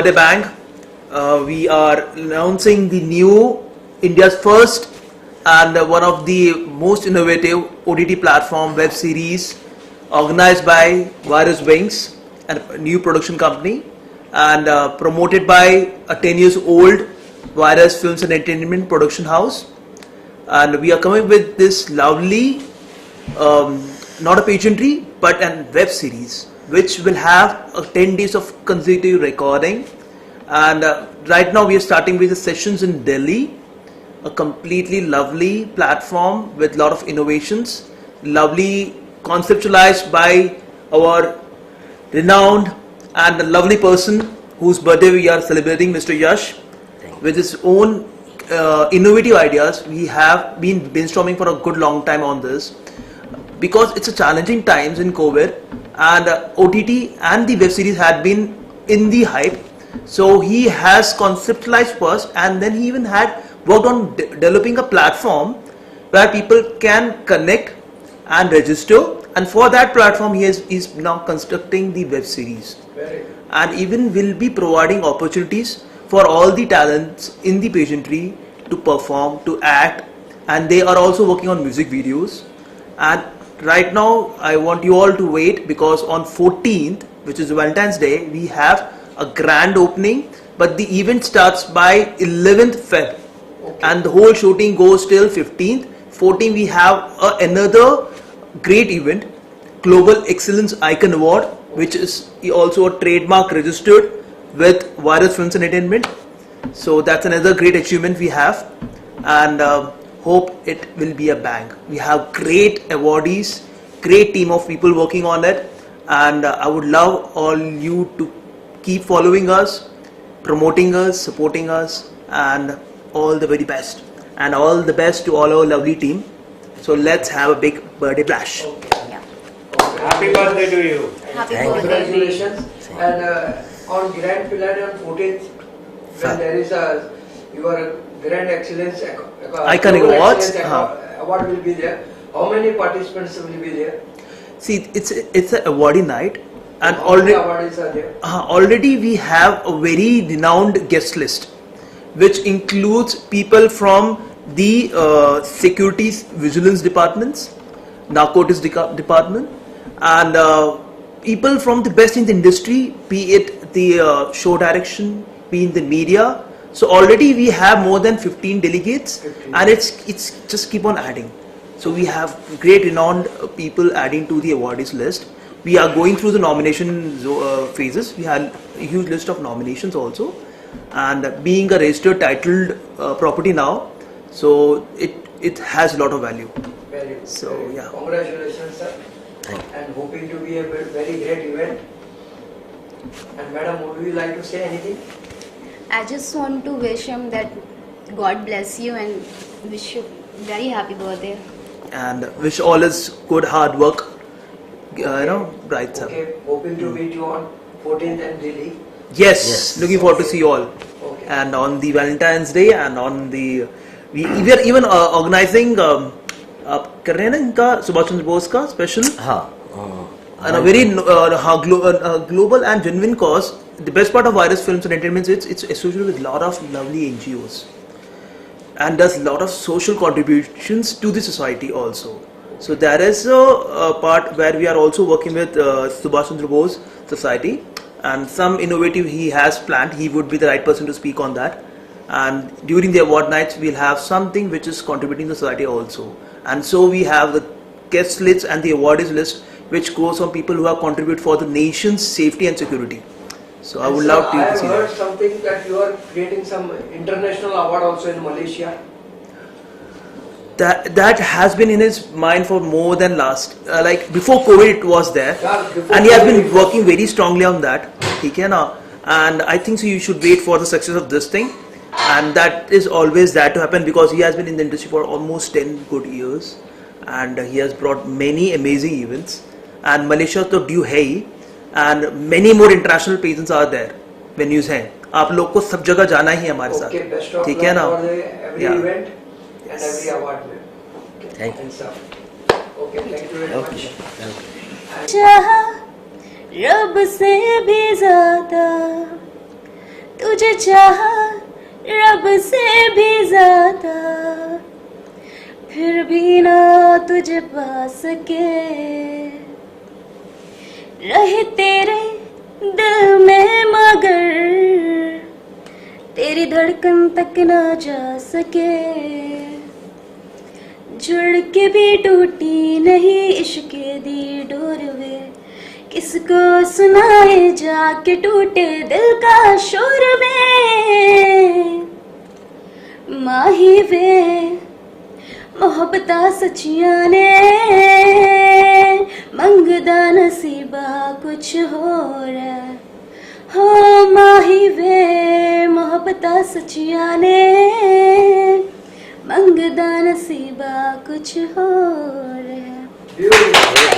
birthday bang. We are announcing the new India's first and one of the most innovative OTT platform web series organized by Virus Wings, a new production company, and promoted by a 10 years old Virus Films and Entertainment production house. And we are coming with this lovely, not a pageantry, but a web series which will have 10 days of consecutive recording. And right now we are starting with the sessions in Delhi, a completely lovely platform with a lot of innovations, lovely conceptualized by our renowned and lovely person whose birthday we are celebrating, Mr. Yash, with his own innovative ideas. We have been brainstorming for a good long time on this because it's a challenging times in COVID, and OTT and the web series had been in the hype. So he has conceptualized first, and then he even had worked on developing a platform where people can connect and register, and for that platform he is now constructing the web series, and even will be providing opportunities for all the talents in the pageantry to perform, to act, and they are also working on music videos. And right now I want you all to wait, because on 14th, which is Valentine's Day, we have a grand opening, but the event starts by 11th Feb, and the whole shooting goes till 15th. 14th we have another great event, Global Excellence Icon Award, which is also a trademark registered with Virus Films and Entertainment. So that's another great achievement we have, and hope it will be a bang. We have great awardees, great team of people working on it, and I would love all you to keep following us, promoting us, supporting us, and all the very best. And all the best to all our lovely team. So let's have a big birthday bash. Yeah. Happy birthday to you. Happy Thank you. birthday. Congratulations. And on Grand Finale on 14th, when there is your Grand Excellence Icon Global Awards, Excellence Award will be there. How many participants will be there? See, it's an awardee night, and How many awardees are there? already we have a very renowned guest list, which includes people from the securities vigilance departments, narcotics department, and people from the best in the industry, be it the show direction, be in the media. So already we have more than 15 delegates, 15. and it's just keep on adding. So we have great renowned people adding to the awardees list. We are going through the nomination phases. We have a huge list of nominations also, and being a registered titled property now, so it has a lot of value. Very good. So, Very good. yeah. Congratulations, sir. Thank you. And hoping to be a very great event. And madam, would you like to say anything? I just want to wish him that God bless you and wish you very happy birthday. And wish all his good hard work, bright sir. Okay, hoping to meet you on 14th and Delhi. Yes, looking forward to see you all. Okay. And on the Valentine's Day, and on the we are even organizing आप कर रहे हैं ना इनका सुभाष चंद्र बोस का special, and a very global and genuine cause. The best part of Virus Films and Entertainment is it's associated with a lot of lovely NGOs and does a lot of social contributions to the society also. So there is a part where we are also working with Subhash Chandra Bose Society, and some innovative he has planned. He would be the right person to speak on that. And during the award nights, we'll have something which is contributing to society also. And so we have the guest lists and the awardees list, which goes from people who have contributed for the nation's safety and security. So I would And love sir, I to see have heard that. something that you are creating some international award also in Malaysia. That has been in his mind for more than last, like before COVID it was there, Yeah, before and he has COVID been it was working very strongly on that. Okay, now, and I think so you should wait for the success of this thing, and that is always that to happen, because he has been in the industry for almost 10 good years, and he has brought many amazing events, and Malaysia तो due है ही, and many more international pageants are there, venues हैं. आप लोग को सब जगह जाना ही है हमारे साथ. Okay, best of ठीक है luck ना? for every Yeah. event and every award. Okay. Thank you. And sir. Okay, thank you very Okay. much. चाहा रब से भी ज्यादा तुझे चाहा रब से भी ज्यादा, फिर भी ना तुझे पा सके, रहे तेरे दिल में मगर तेरी धड़कन तक ना जा सके, जुड़ के भी टूटी नहीं इश्क दी डोर वे, किसको सुनाए जाके टूटे दिल का शोर में। माही वे मोहब्बता सचियां ने मंगदा नसीबा कुछ होर, हो माही वे मोहब्बता सचियां ने मंगदा नसीबा कुछ होर है। Beautiful.